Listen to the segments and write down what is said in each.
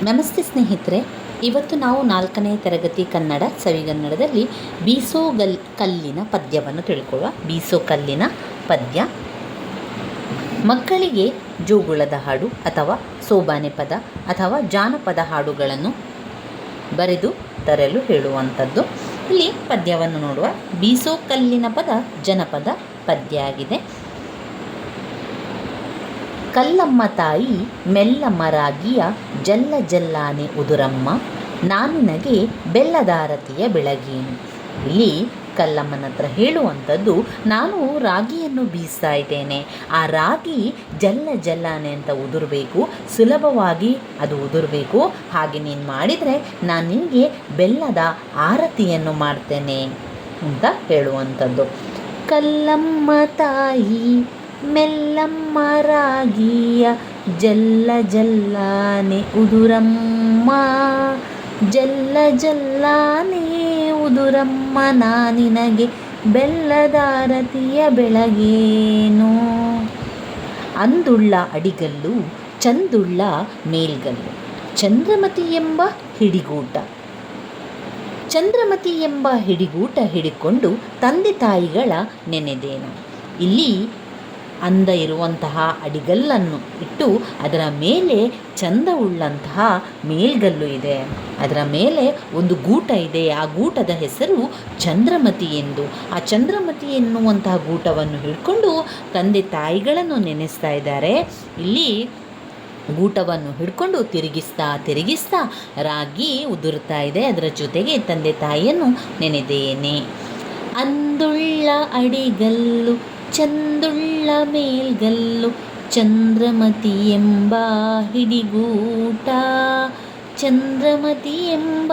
ನಮಸ್ತೆ ಸ್ನೇಹಿತರೆ, ಇವತ್ತು ನಾವು 4ನೇ ತರಗತಿ ಕನ್ನಡ ಸವಿಗನ್ನಡದಲ್ಲಿ ಕಲ್ಲಿನ ಪದ್ಯವನ್ನು ತಿಳ್ಕೊಳ್ಳುವ. ಬೀಸೋ ಕಲ್ಲಿನ ಪದ್ಯ. ಮಕ್ಕಳಿಗೆ ಜೋಗುಳದ ಹಾಡು ಅಥವಾ ಸೋಬಾನೆ ಪದ ಅಥವಾ ಜಾನಪದ ಹಾಡುಗಳನ್ನು ಬರೆದು ತರಲು ಹೇಳುವಂಥದ್ದು. ಇಲ್ಲಿ ಪದ್ಯವನ್ನು ನೋಡುವ. ಬೀಸೋ ಕಲ್ಲಿನ ಪದ ಜನಪದ ಪದ್ಯ ಆಗಿದೆ. ಕಲ್ಲಮ್ಮ ತಾಯಿ ಮೆಲ್ಲಮ್ಮ ರಾಗಿಯ ಜಲ್ಲ ಜಲ್ಲಾನೆ ಉದುರಮ್ಮ, ನಾನಿನಗೆ ಬೆಲ್ಲದಾರತಿಯ ಬೆಳಗೇನು. ಇಲ್ಲಿ ಕಲ್ಲಮ್ಮನ ಹತ್ರ ಹೇಳುವಂಥದ್ದು, ನಾನು ರಾಗಿಯನ್ನು ಬೀಸ್ತಾ ಇದ್ದೇನೆ, ಆ ರಾಗಿ ಜಲ್ಲ ಜಲ್ಲಾನೆ ಅಂತ ಉದುರಬೇಕು, ಸುಲಭವಾಗಿ ಅದು ಉದುರಬೇಕು. ಹಾಗೆ ನೀನು ಮಾಡಿದರೆ ನಾನು ನಿನಗೆ ಬೆಲ್ಲದ ಆರತಿಯನ್ನು ಮಾಡ್ತೇನೆ ಅಂತ ಹೇಳುವಂಥದ್ದು. ಕಲ್ಲಮ್ಮ ತಾಯಿ ಮೆಲ್ಲಮ್ಮ ರಾಗಿಯ ಜಲ್ಲ ಜಲ್ಲಾನೆ ಉದುರಮ್ಮ, ಜಲ್ಲ ಜಲ್ಲಾನೆ ಉದುರಮ್ಮ, ನಾನಿನಗೆ ಬೆಲ್ಲದಾರತಿಯ ಬೆಳಗೇನು. ಅಂದುಳ್ಳ ಅಡಿಗಲ್ಲು ಚಂದುಳ್ಳ ಮೇಲ್ಗಲ್ಲು, ಚಂದ್ರಮತಿ ಎಂಬ ಹಿಡಿಗೂಟ. ಚಂದ್ರಮತಿ ಎಂಬ ಹಿಡಿಗೂಟ ಹಿಡಿಕೊಂಡು ತಂದೆ ತಾಯಿಗಳ ನೆನೆದೇನು. ಇಲ್ಲಿ ಅಂದ ಇರುವಂತಹ ಅಡಿಗಲ್ಲನ್ನು ಇಟ್ಟು ಅದರ ಮೇಲೆ ಚಂದವುಳ್ಳಂತಹ ಮೇಲ್ಗಲ್ಲು ಇದೆ, ಅದರ ಮೇಲೆ ಒಂದು ಗೂಟ ಇದೆ. ಆ ಗೂಟದ ಹೆಸರು ಚಂದ್ರಮತಿ ಎಂದು. ಆ ಚಂದ್ರಮತಿ ಎನ್ನುವಂತಹ ಗೂಟವನ್ನು ಹಿಡ್ಕೊಂಡು ತಂದೆ ತಾಯಿಗಳನ್ನು ನೆನೆಸ್ತಾ ಇದ್ದಾರೆ. ಇಲ್ಲಿ ಗೂಟವನ್ನು ಹಿಡ್ಕೊಂಡು ತಿರುಗಿಸ್ತಾ ರಾಗಿ ಉದುರ್ತಾ ಇದೆ. ಅದರ ಜೊತೆಗೆ ತಂದೆ ತಾಯಿಯನ್ನು ನೆನೆದೇನೆ. ಅಂದುಳ್ಳ ಅಡಿಗಲ್ಲು ಚಂದುಳ್ಳ ಮೇಲ್ಗಲ್ಲು, ಚಂದ್ರಮತಿ ಎಂಬ ಹಿಡಿಗೂಟ, ಚಂದ್ರಮತಿ ಎಂಬ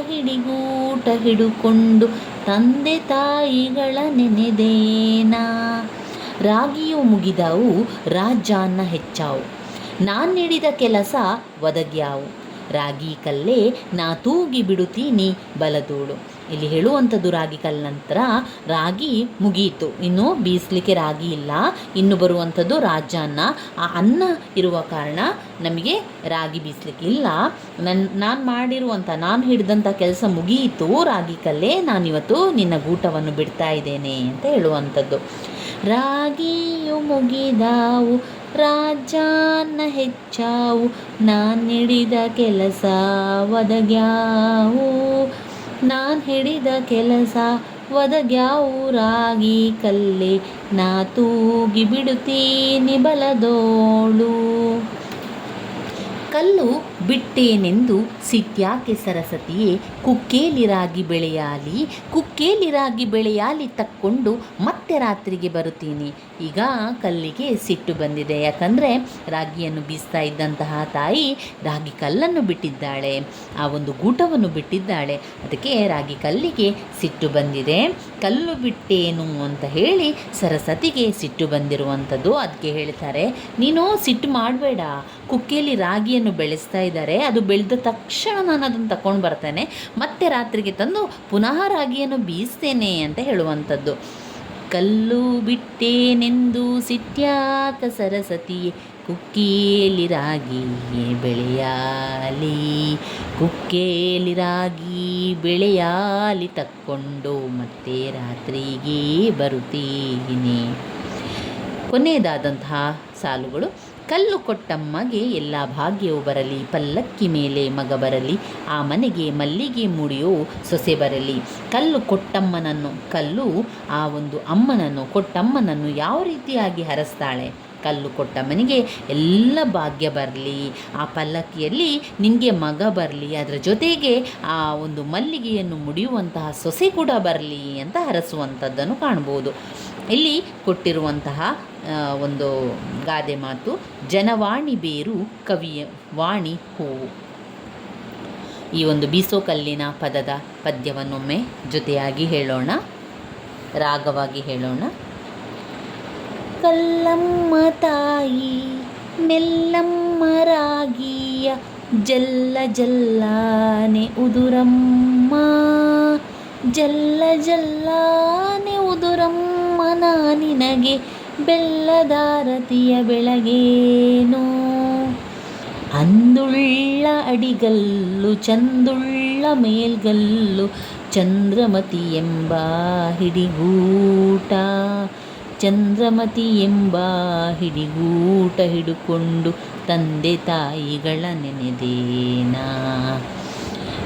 ಹಿಡಿಗೂಟ ಹಿಡುಕೊಂಡು ತಂದೆ ತಾಯಿಗಳ ನೆನೆದೇನ. ರಾಗಿಯು ಮುಗಿದವು ರಾಜಾನ್ನ ಹೆಚ್ಚಾವು, ನಾನಿಡಿದ ಕೆಲಸ ಒದಗ್ಯಾವು, ರಾಗಿ ಕಲ್ಲೇ ನಾ ತೂಗಿ ಬಿಡುತ್ತೀನಿ ಬಲದೋಳು. ಇಲ್ಲಿ ಹೇಳುವಂಥದ್ದು, ರಾಗಿ ಕಲ್ಲ ನಂತರ ರಾಗಿ ಮುಗಿಯಿತು, ಇನ್ನು ಬೀಸಲಿಕ್ಕೆ ರಾಗಿ ಇಲ್ಲ, ಇನ್ನು ಬರುವಂಥದ್ದು ರಾಜಾನ್ನ. ಆ ಅನ್ನ ಇರುವ ಕಾರಣ ನಮಗೆ ರಾಗಿ ಬೀಸಲಿಕ್ಕೆ ಇಲ್ಲ. ನಾನು ಹಿಡಿದಂಥ ಕೆಲಸ ಮುಗಿಯಿತು, ರಾಗಿ ಕಲ್ಲೇ ನಾನಿವತ್ತು ನಿನ್ನ ಗೂಟವನ್ನು ಬಿಡ್ತಾ ಇದ್ದೇನೆ ಅಂತ ಹೇಳುವಂಥದ್ದು. ರಾಗಿಯು ಮುಗಿದಾವು ರಾಜಾನ್ನ ಹೆಚ್ಚಾವು, ನಾನಿಡಿದ ಕೆಲಸ ಒದಗ್ಯಾವು, ನಾನು ಹಿಡಿದ ಕೆಲಸ ಒದಗ್ಯಾವು, ರಾಗಿ ಕಲ್ಲೇ ನಾ ತೂಗಿ ಬಿಡುತ್ತೀನಿ ಬಲದೋಳು. ಕಲ್ಲು ಬಿಟ್ಟೇನೆಂದು ಸಿಟ್ಯಾಕೆ ಸರಸತಿಯೇ, ಕುಕ್ಕೇಲಿ ರಾಗಿ ಬೆಳೆಯಾಲಿ, ಕುಕ್ಕೇಲಿ ರಾಗಿ ಬೆಳೆಯಾಲಿ ತಕ್ಕೊಂಡು ಮತ್ತೆ ರಾತ್ರಿಗೆ ಬರುತ್ತೀನಿ. ಈಗ ಕಲ್ಲಿಗೆ ಸಿಟ್ಟು ಬಂದಿದೆ. ಯಾಕಂದರೆ ರಾಗಿಯನ್ನು ಬೀಸ್ತಾ ಇದ್ದಂತಹ ತಾಯಿ ರಾಗಿ ಕಲ್ಲನ್ನು ಬಿಟ್ಟಿದ್ದಾಳೆ, ಆ ಒಂದು ಗೂಟವನ್ನು ಬಿಟ್ಟಿದ್ದಾಳೆ. ಅದಕ್ಕೆ ರಾಗಿ ಕಲ್ಲಿಗೆ ಸಿಟ್ಟು ಬಂದಿದೆ. ಕಲ್ಲು ಬಿಟ್ಟೇನು ಅಂತ ಹೇಳಿ ಸರಸತಿಗೆ ಸಿಟ್ಟು ಬಂದಿರುವಂಥದ್ದು. ಅದಕ್ಕೆ ಹೇಳ್ತಾರೆ, ನೀನು ಸಿಟ್ಟು ಮಾಡಬೇಡ, ಕುಕ್ಕೇಲಿ ರಾಗಿಯನ್ನು ಬೆಳೆಸ್ತಾ ಇದ್ದಾರೆ, ಅದು ಬೆಳೆದ ತಕ್ಷಣ ನಾನು ಅದನ್ನು ತಗೊಂಡು ಬರ್ತೇನೆ, ಮತ್ತೆ ರಾತ್ರಿಗೆ ತಂದು ಪುನಃ ರಾಗಿಯನ್ನು ಬೀಸ್ತೇನೆ ಅಂತ ಹೇಳುವಂಥದ್ದು. ಕಲ್ಲು ಬಿಟ್ಟೇನೆಂದು ಸಿಟ್ಯಾಕ ಸರಸತಿಯೇ, ಕುಕ್ಕೇಲಿ ರಾಗಿ ಬೆಳೆಯಾಲಿ, ಕುಕ್ಕೇಲಿ ರಾಗಿ ಬೆಳೆಯಾಲಿ ತಕ್ಕೊಂಡು ಮತ್ತೆ ರಾತ್ರಿಗೆ ಬರುತ್ತೀನಿ. ಕೊನೆಯದಾದಂತಹ ಸಾಲುಗಳು. ಕಲ್ಲು ಕೊಟ್ಟಮ್ಮಗೆ ಎಲ್ಲ ಭಾಗ್ಯವು ಬರಲಿ, ಪಲ್ಲಕ್ಕಿ ಮೇಲೆ ಮಗ ಬರಲಿ, ಆ ಮನೆಗೆ ಮಲ್ಲಿಗೆ ಮುಡಿಯೋ ಸೊಸೆ ಬರಲಿ. ಕಲ್ಲು ಕೊಟ್ಟಮ್ಮನನ್ನು, ಕಲ್ಲು ಆ ಒಂದು ಅಮ್ಮನನ್ನು, ಕೊಟ್ಟಮ್ಮನನ್ನು ಯಾವ ರೀತಿಯಾಗಿ ಹರಸ್ತಾಳೆ. ಕಲ್ಲು ಕೊಟ್ಟಮ್ಮನಿಗೆ ಎಲ್ಲ ಭಾಗ್ಯ ಬರಲಿ, ಆ ಪಲ್ಲಕ್ಕಿಯಲ್ಲಿ ನಿನಗೆ ಮಗ ಬರಲಿ, ಅದರ ಜೊತೆಗೆ ಆ ಒಂದು ಮಲ್ಲಿಗೆಯನ್ನು ಮುಡಿಯುವಂತಹ ಸೊಸೆ ಕೂಡ ಬರಲಿ ಅಂತ ಹರಸುವಂಥದ್ದನ್ನು ಕಾಣ್ಬೋದು. ಇಲ್ಲಿ ಕೊಟ್ಟಿರುವಂತಹ ಒಂದು ಗಾದೆ ಮಾತು, ಜನವಾಣಿ ಬೇರು ಕವಿಯ ವಾಣಿ ಹೂವು. ಈ ಒಂದು ಬೀಸೋ ಕಲ್ಲಿನ ಪದದ ಪದ್ಯವನ್ನೊಮ್ಮೆ ಜೊತೆಯಾಗಿ ಹೇಳೋಣ, ರಾಗವಾಗಿ ಹೇಳೋಣ. ಕಲ್ಲಮ್ಮ ತಾಯಿ ಮೆಲ್ಲಮ್ಮ ರಾಗಿಯ ಜಲ್ಲ ಜಲ್ಲಾನೆ ಉದುರಮ್ಮ, ಜಲ್ಲ ಜಲ್ಲಾನೆ ಉದುರಮ್ಮ, ನಾನಿನಗೆ ಬೆಲ್ಲದಾರತಿಯ ಬೆಳಗೇನು. ಅಂದುಳ್ಳ ಅಡಿಗಲ್ಲು ಚಂದುಳ್ಳ ಮೇಲ್ಗಲ್ಲು ಚಂದ್ರಮತಿ ಎಂಬ ಹಿಡಿಗೂಟ, ಚಂದ್ರಮತಿ ಎಂಬ ಹಿಡಿಗೂಟ ಹಿಡುಕೊಂಡು ತಂದೆ ತಾಯಿಗಳ ನೆನೆದೇನಾ.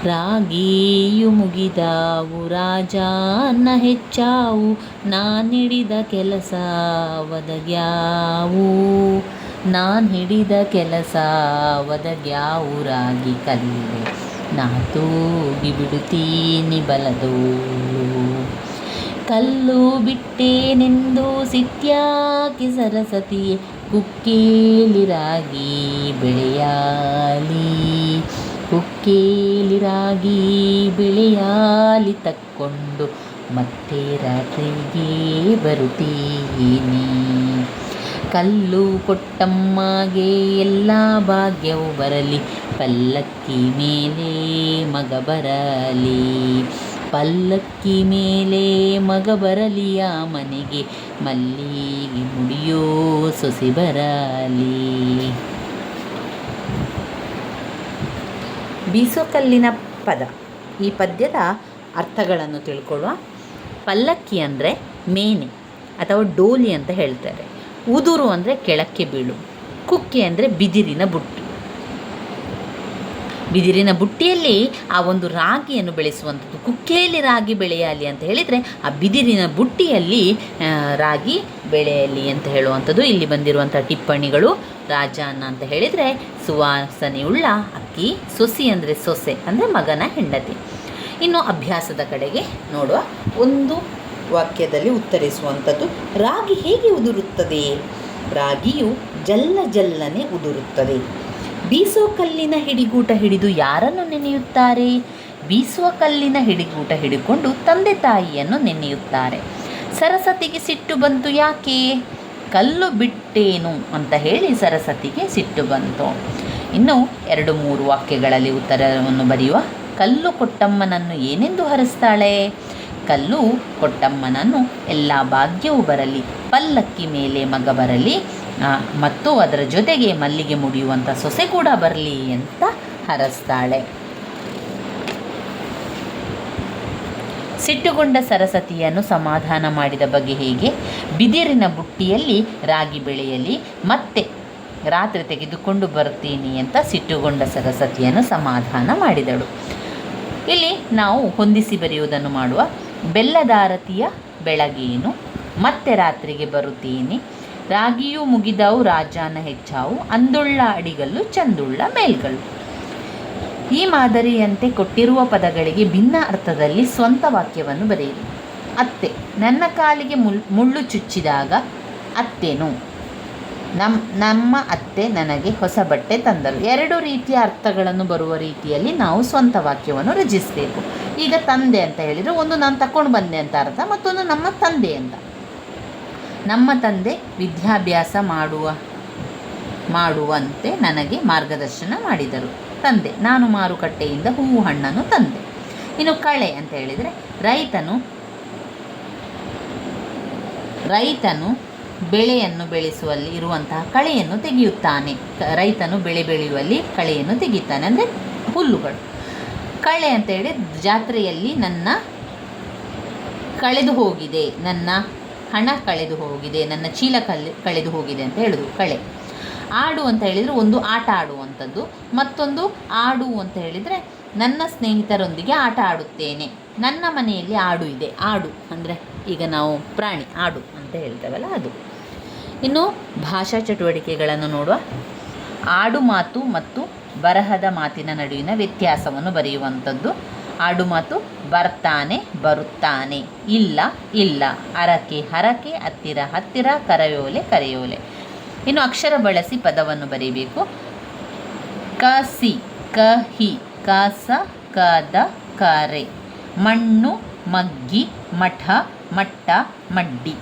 ರಾಗಿಯು ಮುಗಿದಾವು ರಾಜನ ಹೆಚ್ಚಾವು, ನಾನಿಡಿದ ಕೆಲಸ ಒದಗ್ಯಾವು, ನಾನು ಹಿಡಿದ ಕೆಲಸ ಒದಗ್ಯಾವು. ರಾಗಿ ಕಲ್ಲೆ ನಾ ತೂಗಿ ಬಿಡುತ್ತೀನಿ ಬಲದೋಳು, ಕಲ್ಲು ಬಿಟ್ಟೇನೆಂದು ಸಿಟ್ಯಾಕಿ ಸರಸ್ವತಿಯೇ ಕುಕ್ಕೇಲಿ ರಾಗಿ ಬೆಳೆಯಾಲಿ, ಕುಕ್ಕೇಲಿ ರಾಗಿ ಬೆಳೆಯಾಲಿ ತಕ್ಕೊಂಡು ಮತ್ತೆ ರಾತ್ರಿಗೆ ಬರುತ್ತೀನಿ. ಕಲ್ಲು ಕೊಟ್ಟಮ್ಮಗೆ ಎಲ್ಲ ಭಾಗ್ಯವು ಬರಲಿ, ಪಲ್ಲಕ್ಕಿ ಮೇಲೆ ಮಗ ಬರಲಿ, ಪಲ್ಲಕ್ಕಿ ಮೇಲೆ ಮಗ ಬರಲಿ, ಆ ಮನೆಗೆ ಮಲ್ಲಿಗೆ ಮುಡಿಯೋ ಸೊಸೆ ಬರಲಿ. ಬೀಸುಕಲ್ಲಿನ ಪದ. ಈ ಪದ್ಯದ ಅರ್ಥಗಳನ್ನು ತಿಳ್ಕೊಳ್ಳುವ. ಪಲ್ಲಕ್ಕಿ ಅಂದರೆ ಮೇನೆ ಅಥವಾ ಡೋಲಿ ಅಂತ ಹೇಳ್ತಾರೆ. ಉದುರು ಅಂದರೆ ಕೆಳಕ್ಕೆ ಬೀಳು. ಕುಕ್ಕೆ ಅಂದರೆ ಬಿದಿರಿನ ಬುಟ್ಟಿ. ಬಿದಿರಿನ ಬುಟ್ಟಿಯಲ್ಲಿ ಆ ಒಂದು ರಾಗಿಯನ್ನು ಬೆಳೆಸುವಂಥದ್ದು. ಕುಕ್ಕೆಯಲ್ಲಿ ರಾಗಿ ಬೆಳೆಯಲಿ ಅಂತ ಹೇಳಿದರೆ ಆ ಬಿದಿರಿನ ಬುಟ್ಟಿಯಲ್ಲಿ ರಾಗಿ ಬೆಳೆಯಲಿ ಅಂತ ಹೇಳುವಂಥದ್ದು ಇಲ್ಲಿ ಬಂದಿರುವಂಥ ಟಿಪ್ಪಣಿಗಳು. ರಾಜಾನ ಅಂತ ಹೇಳಿದರೆ ಸುವಾಸನೆಯುಳ್ಳ ಅಕ್ಕಿ, ಸೊಸಿ ಅಂದರೆ ಸೊಸೆ ಅಂದರೆ ಮಗನ ಹೆಂಡತಿ. ಇನ್ನು ಅಭ್ಯಾಸದ ಕಡೆಗೆ ನೋಡುವ. ಒಂದು ವಾಕ್ಯದಲ್ಲಿ ಉತ್ತರಿಸುವಂಥದ್ದು. ರಾಗಿ ಹೇಗೆ ಉದುರುತ್ತದೆ? ರಾಗಿಯು ಜಲ್ಲ ಜಲ್ಲನೆ ಉದುರುತ್ತದೆ. ಬೀಸುವ ಕಲ್ಲಿನ ಹಿಡಿಗೂಟ ಹಿಡಿದು ಯಾರನ್ನು ನೆನೆಯುತ್ತಾರೆ? ಬೀಸುವ ಕಲ್ಲಿನ ಹಿಡಿಗೂಟ ಹಿಡಿಕೊಂಡು ತಂದೆ ತಾಯಿಯನ್ನು ನೆನೆಯುತ್ತಾರೆ. ಸರಸ್ವತಿಗೆ ಸಿಟ್ಟು ಬಂತು ಯಾಕೆ? ಕಲ್ಲು ಬಿಟ್ಟೇನು ಅಂತ ಹೇಳಿ ಸರಸ್ವತಿಗೆ ಸಿಟ್ಟು ಬಂತು. ಇನ್ನು 2-3 ವಾಕ್ಯಗಳಲ್ಲಿ ಉತ್ತರವನ್ನು ಬರೆಯುವ. ಕಲ್ಲು ಕೊಟ್ಟಮ್ಮನನ್ನು ಏನೆಂದು ಹರಿಸ್ತಾಳೆ? ಕಲ್ಲು ಕೊಟ್ಟಮ್ಮನನ್ನು ಎಲ್ಲ ಭಾಗ್ಯವೂ ಬರಲಿ, ಪಲ್ಲಕ್ಕಿ ಮೇಲೆ ಮಗ ಬರಲಿ, ಮತ್ತು ಅದರ ಜೊತೆಗೆ ಮಲ್ಲಿಗೆ ಮುಡಿಯುವಂಥ ಸೊಸೆ ಕೂಡ ಬರಲಿ ಅಂತ ಹರಸ್ತಾಳೆ. ಸಿಟ್ಟುಗೊಂಡ ಸರಸ್ವತಿಯನ್ನು ಸಮಾಧಾನ ಮಾಡಿದ ಬಗೆ ಹೇಗೆ? ಬಿದಿರಿನ ಬುಟ್ಟಿಯಲ್ಲಿ ರಾಗಿ ಬೆಳೆಯಲಿ, ಮತ್ತೆ ರಾತ್ರಿ ತೆಗೆದುಕೊಂಡು ಬರ್ತೀನಿ ಅಂತ ಸಿಟ್ಟುಗೊಂಡ ಸರಸ್ವತಿಯನ್ನು ಸಮಾಧಾನ ಮಾಡಿದಳು. ಇಲ್ಲಿ ನಾವು ಹೊಂದಿಸಿ ಬರೆಯುವುದನ್ನು ಮಾಡುವ. ಬೆಲ್ಲದಾರತಿಯ ಬೆಳಗೇನು, ಮತ್ತೆ ರಾತ್ರಿಗೆ ಬರುತ್ತೀನಿ, ರಾಗಿಯೂ ಮುಗಿದವು ರಾಜಾನ ಹೆಚ್ಚಾವು, ಅಂದುಳ್ಳ ಅಡಿಗಲ್ಲು ಚಂದುಳ್ಳ ಮೇಲ್ಗಲ್ಲು. ಈ ಮಾದರಿಯಂತೆ ಕೊಟ್ಟಿರುವ ಪದಗಳಿಗೆ ಭಿನ್ನ ಅರ್ಥದಲ್ಲಿ ಸ್ವಂತ ವಾಕ್ಯವನ್ನು ಬರೆಯಿರಿ. ಅತ್ತೆ, ನನ್ನ ಕಾಲಿಗೆ ಮುಳ್ಳು ಚುಚ್ಚಿದಾಗ ಅತ್ತೆನು, ನಮ್ಮ ಅತ್ತೆ ನನಗೆ ಹೊಸ ಬಟ್ಟೆ ತಂದರು. 2 ರೀತಿಯ ಅರ್ಥಗಳನ್ನು ಬರುವ ರೀತಿಯಲ್ಲಿ ನಾವು ಸ್ವಂತ ವಾಕ್ಯವನ್ನು ರಚಿಸಬೇಕು. ಈಗ ತಂದೆ ಅಂತ ಹೇಳಿದರೆ ಒಂದು ನಾನು ತಕೊಂಡು ಬಂದೆ ಅಂತ ಅರ್ಥ, ಮತ್ತೊಂದು ನಮ್ಮ ತಂದೆ ಅಂತ. ನಮ್ಮ ತಂದೆ ವಿದ್ಯಾಭ್ಯಾಸ ಮಾಡುವಂತೆ ನನಗೆ ಮಾರ್ಗದರ್ಶನ ಮಾಡಿದರು. ತಂದೆ, ನಾನು ಮಾರುಕಟ್ಟೆಯಿಂದ ಹೂವು ಹಣ್ಣನ್ನು ತಂದೆ. ಇನ್ನು ಕಳೆ ಅಂತ ಹೇಳಿದರೆ ರೈತನು ಬೆಳೆಯನ್ನು ಬೆಳೆಸುವಲ್ಲಿ ಇರುವಂತಹ ಕಳೆಯನ್ನು ತೆಗೆಯುತ್ತಾನೆ. ರೈತನು ಬೆಳೆ ಬೆಳೆಯುವಲ್ಲಿ ಕಳೆಯನ್ನು ತೆಗೆಯುತ್ತಾನೆ ಅಂದರೆ ಹುಲ್ಲುಗಳು. ಕಳೆ ಅಂತ ಹೇಳಿ ಜಾತ್ರೆಯಲ್ಲಿ ನನ್ನ ಕಳೆದು ಹೋಗಿದೆ, ನನ್ನ ಹಣ ಕಳೆದು ಹೋಗಿದೆ, ನನ್ನ ಚೀಲ ಕಳೆದು ಹೋಗಿದೆ ಅಂತ ಹೇಳೋದು ಕಳೆ. ಆಡು ಅಂತ ಹೇಳಿದರೆ ಒಂದು ಆಟ ಆಡುವಂಥದ್ದು, ಮತ್ತೊಂದು ಆಡು ಅಂತ ಹೇಳಿದರೆ ನನ್ನ ಸ್ನೇಹಿತರೊಂದಿಗೆ ಆಟ ಆಡುತ್ತೇನೆ, ನನ್ನ ಮನೆಯಲ್ಲಿ ಆಡು ಇದೆ. ಆಡು ಅಂದರೆ ಈಗ ನಾವು ಪ್ರಾಣಿ ಆಡು ಅಂತ ಹೇಳ್ತೇವಲ್ಲ ಅದು. ಇನ್ನು ಭಾಷಾ ಚಟುವಟಿಕೆಗಳನ್ನು ನೋಡುವ. ಆಡು ಮಾತು ಮತ್ತು ಬರಹದ ಮಾತಿನ ನಡುವಿನ ವ್ಯತ್ಯಾಸವನ್ನು ಬರೆಯುವಂಥದ್ದು. ಆಡು ಮಾತು ಬರ್ತಾನೆ, ಬರುತ್ತಾನೆ, ಇಲ್ಲ ಇಲ್ಲ, ಅರಕೆ ಹರಕೆ, ಹತ್ತಿರ ಹತ್ತಿರ, ಕರೆಯೋಲೆ ಕರೆಯೋಲೆ. ಇನ್ನು ಅಕ್ಷರ ಬಳಸಿ ಪದವನ್ನು ಬರೀಬೇಕು. ಕಸಿ, ಕಹಿ, ಕಸ, ಕದ, ಕರೆ. ಮಣ್ಣು, ಮಗ್ಗಿ, ಮಠ, ಮಟ್ಟ, ಮಡ್ಡಿ.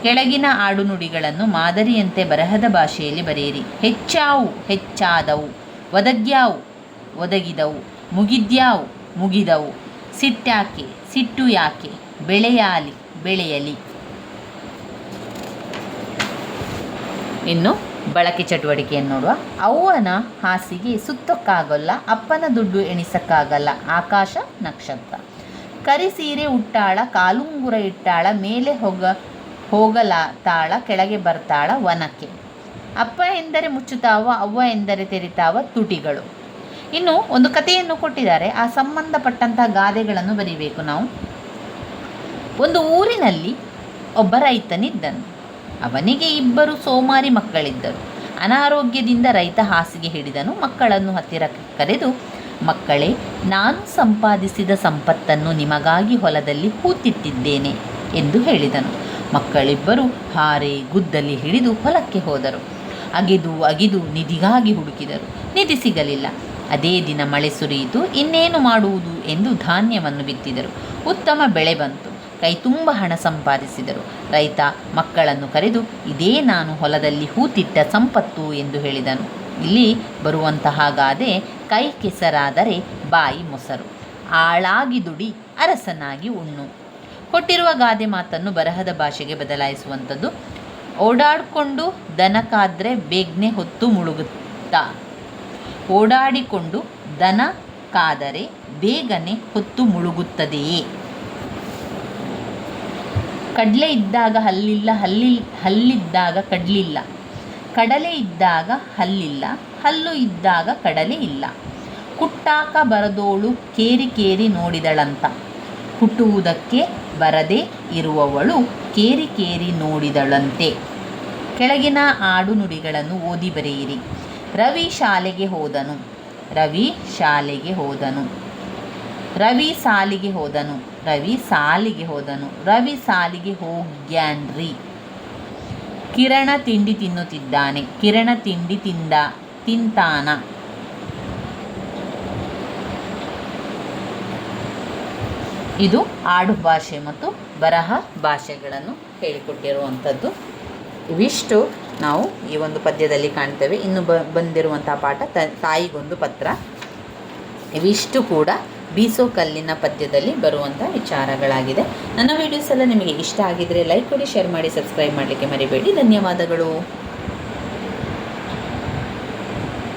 ಕೆಳಗಿನ ಆಡುನುಡಿಗಳನ್ನು ಮಾದರಿಯಂತೆ ಬರಹದ ಭಾಷೆಯಲ್ಲಿ ಬರೆಯಿರಿ. ಹೆಚ್ಚಾವು, ಹೆಚ್ಚಾದವು. ಒದಗ್ಯಾವು, ಒದಗಿದವು. ಮುಗಿದ್ಯಾವು, ಮುಗಿದವು. ಸಿಟ್ಟಾಕೆ, ಸಿಟ್ಟು ಯಾಕೆ. ಬೆಳೆಯಾಲಿ, ಬೆಳೆಯಲಿ. ಇನ್ನು ಬಳಕೆ ಚಟುವಟಿಕೆಯನ್ನು ನೋಡುವ. ಅವ್ವನ ಹಾಸಿಗೆ ಸುತ್ತಕ್ಕಾಗಲ್ಲ, ಅಪ್ಪನ ದುಡ್ಡು ಎಣಿಸಕ್ಕಾಗಲ್ಲ, ಆಕಾಶ ನಕ್ಷತ್ರ. ಕರಿ ಸೀರೆ ಉಟ್ಟಾಳ, ಕಾಲುಂಗುರ ಇಟ್ಟಾಳ, ಮೇಲೆ ಹೋಗಲಾತಾಳ, ಕೆಳಗೆ ಬರ್ತಾಳ ವನಕ್ಕೆ. ಅಪ್ಪ ಎಂದರೆ ಮುಚ್ಚುತ್ತಾವ, ಅವ್ವ ಎಂದರೆ ತೆರಿತಾವ ತುಟಿಗಳು. ಇನ್ನು ಒಂದು ಕಥೆಯನ್ನು ಕೊಟ್ಟಿದ್ದಾರೆ, ಆ ಸಂಬಂಧಪಟ್ಟಂತಹ ಗಾದೆಗಳನ್ನು ಬರೀಬೇಕು ನಾವು. ಒಂದು ಊರಿನಲ್ಲಿ ಒಬ್ಬ ರೈತನಿದ್ದನು. ಅವನಿಗೆ 2 ಸೋಮಾರಿ ಮಕ್ಕಳಿದ್ದರು. ಅನಾರೋಗ್ಯದಿಂದ ರೈತ ಹಾಸಿಗೆ ಹಿಡಿದನು. ಮಕ್ಕಳನ್ನು ಹತ್ತಿರಕ್ಕೆ ಕರೆದು, ಮಕ್ಕಳೇ, ನಾನು ಸಂಪಾದಿಸಿದ ಸಂಪತ್ತನ್ನು ನಿಮಗಾಗಿ ಹೊಲದಲ್ಲಿ ಹೂತಿಟ್ಟಿದ್ದೇನೆ ಎಂದು ಹೇಳಿದನು. ಮಕ್ಕಳಿಬ್ಬರು ಹಾರೆ ಗುದ್ದಲಿ ಹಿಡಿದು ಹೊಲಕ್ಕೆ ಹೋದರು. ಅಗಿದು ನಿಧಿಗಾಗಿ ಹುಡುಕಿದರು. ನಿಧಿ ಸಿಗಲಿಲ್ಲ. ಅದೇ ದಿನ ಮಳೆ ಸುರಿಯಿತು. ಇನ್ನೇನು ಮಾಡುವುದು ಎಂದು ಧಾನ್ಯವನ್ನು ಬಿತ್ತಿದರು. ಉತ್ತಮ ಬೆಳೆ ಬಂತು. ಕೈ ತುಂಬ ಹಣ ಸಂಪಾದಿಸಿದರು. ರೈತ ಮಕ್ಕಳನ್ನು ಕರೆದು, ಇದೇ ನಾನು ಹೊಲದಲ್ಲಿ ಹೂತಿಟ್ಟ ಸಂಪತ್ತು ಎಂದು ಹೇಳಿದನು. ಇಲ್ಲಿ ಬರುವಂತಹ ಗಾದೆ, ಕೈ ಕೆಸರಾದರೆ ಬಾಯಿ ಮೊಸರು, ಆಳಾಗಿ ದುಡಿ ಅರಸನಾಗಿ ಉಣ್ಣು. ಕೊಟ್ಟಿರುವ ಗಾದೆ ಮಾತನ್ನು ಬರಹದ ಭಾಷೆಗೆ ಬದಲಾಯಿಸುವಂಥದ್ದು. ಓಡಾಡಿಕೊಂಡು ದನ ಕಾದ್ರೆ ಬೇಗನೆ ಹೊತ್ತು ಮುಳುಗುತ್ತಾ, ಓಡಾಡಿಕೊಂಡು ದನ ಕಾದರೆ ಬೇಗನೆ ಹೊತ್ತು ಮುಳುಗುತ್ತದೆಯೇ. ಕಡಲೆ ಇದ್ದಾಗ ಹಲ್ಲಿಲ್ಲ, ಹಲ್ಲಿದ್ದಾಗ ಕಡಲಿಲ್ಲ, ಕಡಲೆ ಇದ್ದಾಗ ಹಲ್ಲಿಲ್ಲ, ಹಲ್ಲು ಇದ್ದಾಗ ಕಡಲೆ ಇಲ್ಲ. ಕುಟ್ಟಾಕ ಬರದೋಳು ಕೇರಿ ನೋಡಿದಳಂತ, ಕುಟ್ಟುವುದಕ್ಕೆ ಬರದೇ ಇರುವವಳು ಕೇರಿ ನೋಡಿದಳಂತೆ. ಕೆಳಗಿನ ಆಡು ನುಡಿಗಳನ್ನು ಓದಿ ಬರೆಯಿರಿ. ರವಿ ಶಾಲೆಗೆ ಹೋದನು, ರವಿ ಸಾಲಿಗೆ ಹೋದನು, ರವಿ ಸಾಲಿಗೆ ಹೋಗ್ಯಾನ್ರಿ. ಕಿರಣ ತಿಂಡಿ ತಿನ್ನುತ್ತಿದ್ದಾನೆ, ಕಿರಣ ತಿಂಡಿ ತಿಂತಾನ. ಇದು ಆಡು ಭಾಷೆ ಮತ್ತು ಬರಹ ಭಾಷೆಗಳನ್ನು ಹೇಳಿಕೊಟ್ಟಿರುವಂಥದ್ದು. ಇವಿಷ್ಟು ನಾವು ಈ ಒಂದು ಪದ್ಯದಲ್ಲಿ ಕಾಣ್ತೇವೆ. ಇನ್ನು ಬಂದಿರುವಂಥ ಪಾಠ ತಾಯಿಗೊಂದು ಪತ್ರ. ಇವಿಷ್ಟು ಕೂಡ ಬೀಸೋ ಕಲ್ಲಿನ ಪದ್ಯದಲ್ಲಿ ಬರುವಂಥ ವಿಚಾರಗಳಾಗಿದೆ. ನನ್ನ ವಿಡಿಯೋಸ್ ಎಲ್ಲ ನಿಮಗೆ ಇಷ್ಟ ಆಗಿದ್ದರೆ ಲೈಕ್ ಕೊಡಿ, ಶೇರ್ ಮಾಡಿ, ಸಬ್ಸ್ಕ್ರೈಬ್ ಮಾಡಲಿಕ್ಕೆ ಮರಿಬೇಡಿ. ಧನ್ಯವಾದಗಳು.